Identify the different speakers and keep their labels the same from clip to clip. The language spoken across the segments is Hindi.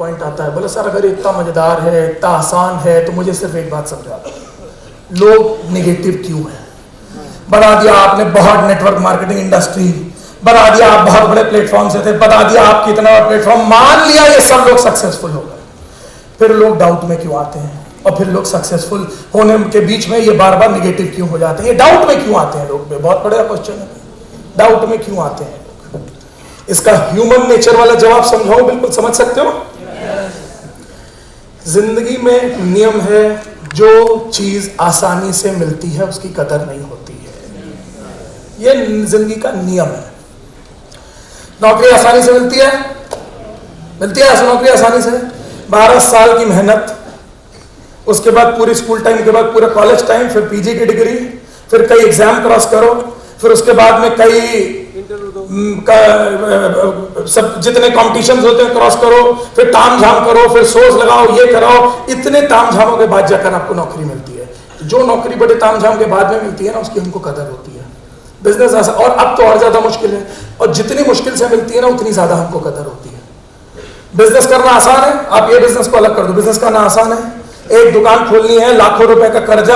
Speaker 1: पॉइंट आता है, बोले सर अगर इतना मजेदार है, इतना आसान है, तो मुझे सिर्फ एक बात समझा दो, लोग नेगेटिव क्यों है? बना दिया आपने बहुत नेटवर्क मार्केटिंग इंडस्ट्री, बना दिया आप बहुत बड़े प्लेटफॉर्म से थे, बता दिया आप कितना प्लेटफॉर्म, मान लिया ये सब लोग सक्सेसफुल हो गए, फिर लोग डाउट में क्यों आते हैं? और फिर लोग सक्सेसफुल होने के बीच में ये बार बार नेगेटिव क्यों हो जाते हैं? ये डाउट में क्यों आते हैं लोग? बहुत बड़ा क्वेश्चन है, डाउट में क्यों आते हैं लोग? इसका ह्यूमन नेचर वाला जवाब समझाओ, बिल्कुल समझ सकते हो? जिंदगी में नियम है, जो चीज आसानी से मिलती है उसकी कदर नहीं होती है, ये जिंदगी का नियम है। नौकरी आसानी से मिलती है, मिलती है ऐसा नौकरी आसानी से, 12 साल की मेहनत, उसके बाद पूरी स्कूल टाइम के बाद पूरा कॉलेज टाइम, फिर पीजी की डिग्री, फिर कई एग्जाम क्रॉस करो, फिर उसके बाद में कई सब जितने कॉम्पिटिशंस होते हैं क्रॉस करो, फिर ताम झाम करो, फिर सोच लगाओ, ये कराओ, इतने ताम झामों के बाद जाकर आपको नौकरी मिलती है। जो नौकरी बड़े ताम झाम के बाद में मिलती है ना, उसकी हमको कदर होती है। बिजनेस ऐसा, और अब तो और ज्यादा मुश्किल है, और जितनी मुश्किल से मिलती है ना उतनी ज्यादा हमको कदर होती है। बिजनेस करना आसान है, आप ये बिजनेस को अलग कर दो, बिजनेस करना आसान है। एक दुकान खोलनी है, लाखों रुपए का कर्जा,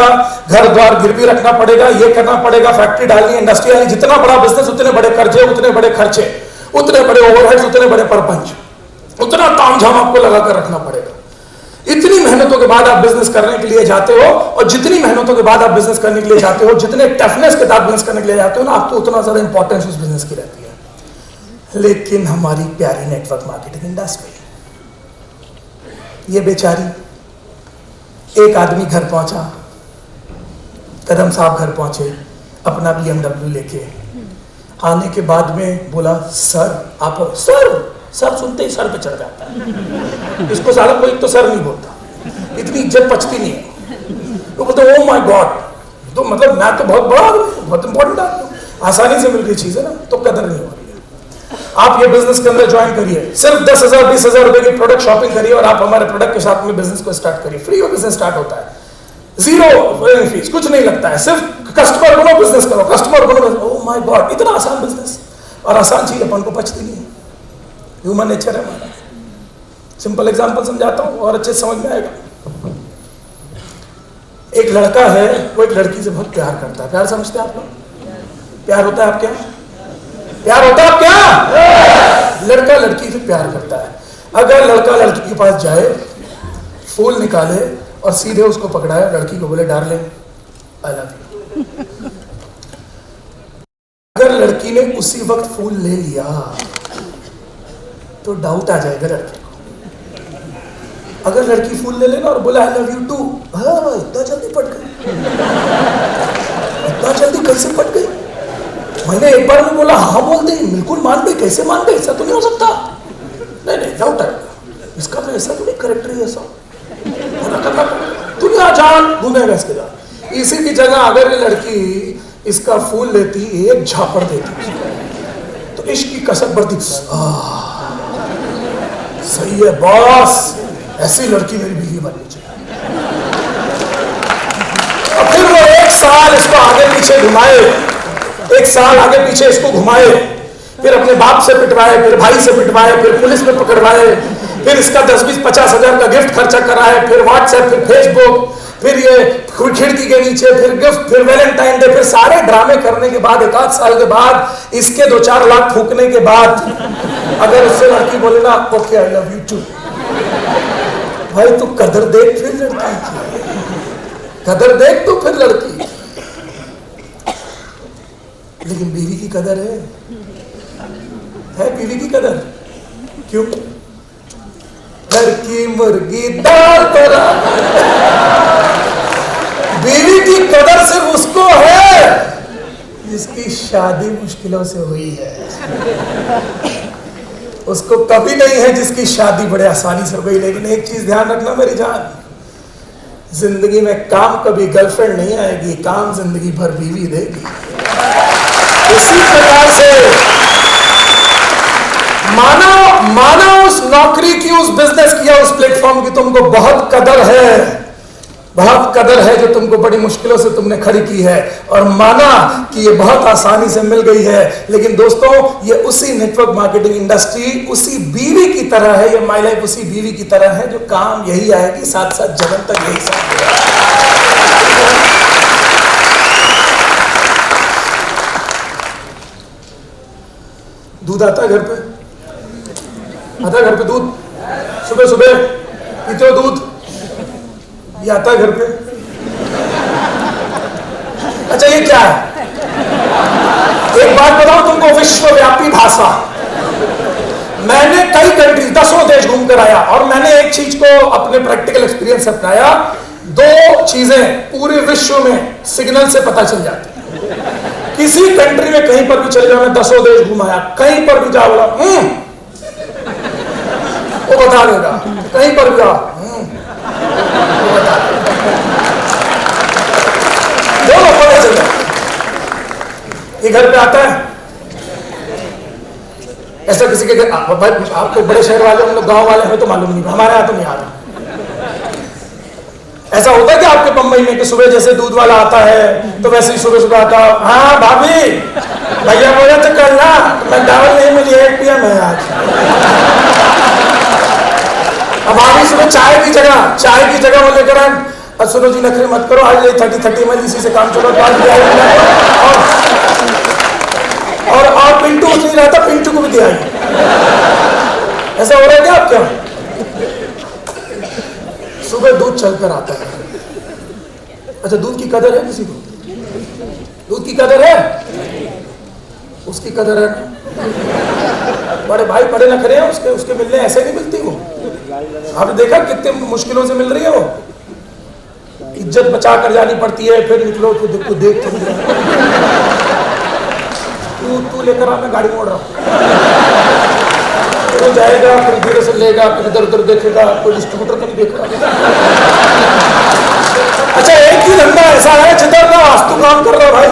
Speaker 1: घर द्वार गिरवी रखना पड़ेगा, ये करना पड़ेगा, फैक्ट्री डालनी है, इंडस्ट्री डालनी, जितना बड़ा बिजनेस उतने बड़े कर्जे, उतने बड़े खर्चे, उतने बड़े ओवरहेड्स, उतने बड़े परपंच, उतना तामझाम आपको लगाकर रखना पड़ेगा। इतनी मेहनतों के बाद आप बिजनेस करने के लिए जाते हो, और जितनी मेहनतों के बाद आप बिजनेस करने के लिए जाते हो, जितने टफनेस के साथ बिजनेस करने के लिए जाते हो ना, आपको उतना ज्यादा इंपॉर्टेंस उस बिजनेस की रहती है। लेकिन हमारी प्यारी नेटवर्क मार्केटिंग इंडस्ट्री, ये बेचारी, एक आदमी घर पहुंचा, कदम साहब घर पहुंचे अपना BMW लेके, आने के बाद में बोला सर आप, सर सुनते ही सर पे चढ़ जाता है, इसको साला कोई तो सर नहीं बोलता, इतनी इज्जत पचती नहीं है। तो बोलते ओ माय गॉड, तो मतलब मैं तो बहुत बड़ा आदमी, बहुत इंपॉर्टेंट आदमी, आसानी से मिल गई चीज है ना, तो कदर नहीं हो रही है। आप ये बिजनेस के अंदर ज्वाइन करिए, सिर्फ 10,000 20,000 रुपए की प्रोडक्ट शॉपिंग करिए, और आप हमारे प्रोडक्ट के साथ में बिजनेस को स्टार्ट करिए। फ्री में बिजनेस स्टार्ट होता है, जीरो फीस, कुछ नहीं लगता है, सिर्फ कस्टमर बनो, बिजनेस करो, कस्टमर बनो। ओह माय गॉड, इतना आसान बिजनेस, और आसान चीज अपन को पचती नहीं है, ह्यूमन नेचर है हमारा। सिंपल एग्जांपल समझाता हूं और अच्छे समझ में आएगा। एक लड़का है, वो एक लड़की से बहुत प्यार करता है। प्यार समझते हैं आप लोग? प्यार होता है आपके यहाँ? प्यार होता है आपके यहाँ? लड़का लड़की से प्यार करता है। अगर लड़का लड़की के पास जाए, फूल निकाले और सीधे उसको पकड़ाए, लड़की को बोले डार्लिंग आई लव यू, अगर लड़की ने उसी वक्त फूल ले लिया तो डाउट आ जाएगा लड़के को। अगर लड़की फूल ले लेना और बोला आई लव यू टू, हाँ इतना जल्दी पट गई, इतना जल्दी कैसे पट गई? मैंने एक बार में बोला हाँ बोल दे, बिल्कुल मान गई, कैसे मान गई? ऐसा तो नहीं हो सकता। नहीं डाउट आएगा, इसका तो ऐसा तो नहीं करेक्टर है, ऐसा करना दुनिया जान घूमेगा इसके साथ। इसी की जगह अगर ये लड़की इसका फूल लेती, एक झापड़ देती तो इश्क की कसक बढ़ती, सही है बॉस, ऐसी लड़की मेरी बीवी बननी चाहिए। और फिर वो एक साल इसको आगे पीछे घुमाए, एक साल आगे पीछे इसको घुमाए, फिर अपने बाप से पिटवाए, फिर भाई से पिटवाए, फिर पुलिस में पकड़वाए, फिर इसका 10-20-50 हजार का गिफ्ट खर्चा कराए, फिर व्हाट्सएप, फिर फेसबुक, फिर ये खिड़की के नीचे, फिर गिफ्ट, फिर वैलेंटाइन डे, फिर सारे ड्रामे करने के बाद, 1 आध साल के बाद, इसके 2-4 लाख फूकने के बाद, अगर उससे लड़की बोले ना okay I love you too, भाई तू कदर देख फिर लड़की की, कदर देख तू फिर लड़की। लेकिन बीवी की कदर है बीवी की कदर? क्यों? लड़की मुर्गी दाल तोरा, बीवी की कदर सिर्फ उसको है जिसकी शादी मुश्किलों से हुई है, उसको कभी नहीं है जिसकी शादी बड़े आसानी से हो गई। लेकिन एक चीज ध्यान रखना मेरी जान, जिंदगी में काम कभी गर्लफ्रेंड नहीं आएगी, काम जिंदगी भर बीवी देगी। इसी प्रकार से मानो उस नौकरी की, उस बिजनेस की, उस प्लेटफॉर्म की तुमको बहुत कदर है, बहुत कदर है जो तुमको बड़ी मुश्किलों से तुमने खड़ी की है और माना कि ये बहुत आसानी से मिल गई है। लेकिन दोस्तों, ये उसी नेटवर्क मार्केटिंग इंडस्ट्री उसी बीवी की तरह है, ये माय लाइफ उसी बीवी की तरह है जो काम यही आएगी, साथ साथ जन्म तक यही साथ देगा। दूध आता है घर पे, आता है घर पे दूध, सुबह सुबह पीते हो दूध, ये आता है घर पे। अच्छा, ये क्या है? एक बात बताओ तुमको, विश्वव्यापी भाषा। मैंने कई कंट्री, 10 देश घूम कर आया और मैंने एक चीज को अपने प्रैक्टिकल एक्सपीरियंस से अपनाया। 2 चीजें पूरे विश्व में सिग्नल से पता चल जाती। किसी कंट्री में कहीं पर भी चले जाओ, मैं 10 देश घुमाया, कहीं पर भी जाओ बोला वो बता देगा, कहीं पर भी जाओ बोलो पता चल जाए। ये घर पे आता है ऐसा किसी के घर, आपको बड़े शहर वाले, हम लोग गांव वाले हमें तो मालूम नहीं, हमारे यहाँ तो नहीं आ रहा। ऐसा होता है कि आपके बम्बई में कि सुबह जैसे दूध वाला आता है तो वैसे ही सुबह सुबह आता, हाँ भाभी भैया बोला तो कल ना मैं चावल नहीं मिली 1 PM है आज। अब भाभी सुबह चाय की जगह वो लेकर आए, अब सुनो जी नखरे मत करो, आज 30 ml इसी से काम चलो। और पिंटू उठ नहीं रहा था, पिंटू को भी दिया। ऐसा हो रहा है क्या आपके यहाँ? सुबह दूध चलकर आता है। अच्छा, दूध की कदर है किसी को? दूध की कदर है? उसकी कदर है ना? बड़े भाई बड़े नखरे हैं उसके मिलने ऐसे नहीं मिलती वो। आपने देखा कितने मुश्किलों से मिल रही है वो, इज्जत बचा कर जानी पड़ती है, फिर निकलो तो देख तू लेकर आ, मैं गाड़ी मोड़ रहा हूँ। वो जाएगा, फिर धीरे से लेगा, फिर इधर उधर देखेगा, कोई डिस्ट्रीब्यूटर तो नहीं देख रहा। अच्छा, एक ही धंधा ऐसा है जिधर ना वास्तु काम कर रहा भाई,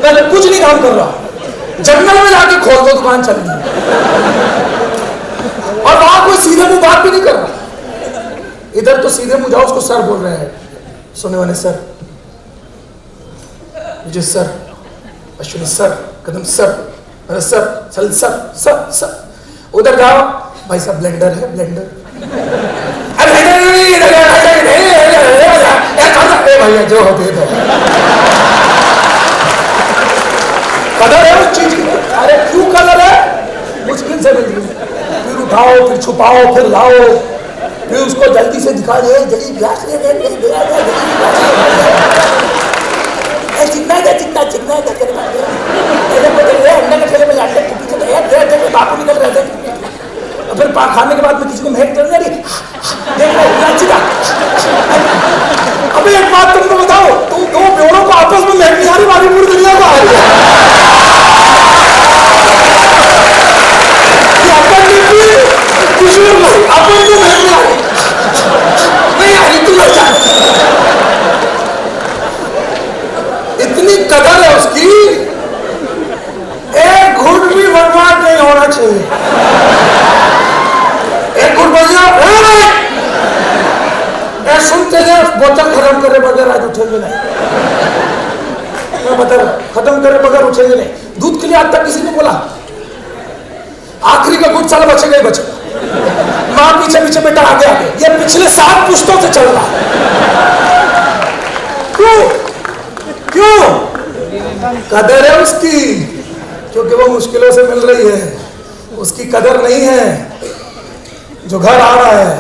Speaker 1: पहले कुछ नहीं काम कर रहा, जंगल में जाके खोल दो दुकान चल रही और वहां कोई सीधे मुंह बात भी नहीं कर रहा। इधर तो सीधे मुंह जाओ, उसको सर बोल रहे हैं, सुने वाले सर, विजय सर, अश्विनी सर, कदम सर, सर सल सर सर सर। उधर जाओ, भाई साहब ब्लेंडर है, ब्लेंडर। भैया जो हो दे दो। कदर है उस चीज की। अरे क्यों कदर है? मुश्किल से मिल रही है, फिर उठाओ, फिर छुपाओ, फिर लाओ, फिर उसको जल्दी से दिखा दे, जल्दी ग्लास ले दे, चिकना बापू निकल रहे थे। फिर खाने के बाद में किसी को महक चल रही, अबे एक बात तुमको बताओ, तुम 2 बेड़ों को आपस में महक नहीं आ रही, हमारी पूरी दुनिया को आ रही है। अपन को महक नहीं आ रही, तू लग जा। इतनी कदर है उसकी, एक घुट भी बर्बाद नहीं होना चाहिए। एक घुट बजा, सुनते हैं बोतल खत्म करे बगैर आज उठेंगे नहीं, मैं बता रहा, खत्म करे बगैर उठेंगे नहीं। दूध के लिए आज तक किसी ने बोला आखिरी का घुट साला बचेगा ही बचेगा, मां पीछे पीछे बेटा आगे आगे, ये पिछले 7 पुश्तों से चल रहा है। क्यों? कदर है उसकी, क्योंकि वो मुश्किलों से मिल रही है। उसकी कदर नहीं है जो घर आ रहा है,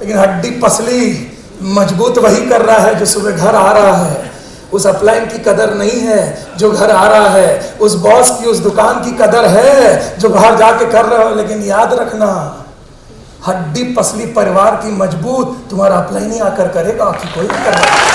Speaker 1: लेकिन हड्डी पसली मजबूत वही कर रहा है जो सुबह घर आ रहा है। उस अपलाइन की कदर नहीं है जो घर आ रहा है, उस बॉस की, उस दुकान की कदर है जो बाहर जाके कर रहा हो। लेकिन याद रखना, हड्डी पसली परिवार की मजबूत तुम्हारा अपलाइन ही आकर करेगा, कि कोई नहीं करेगा।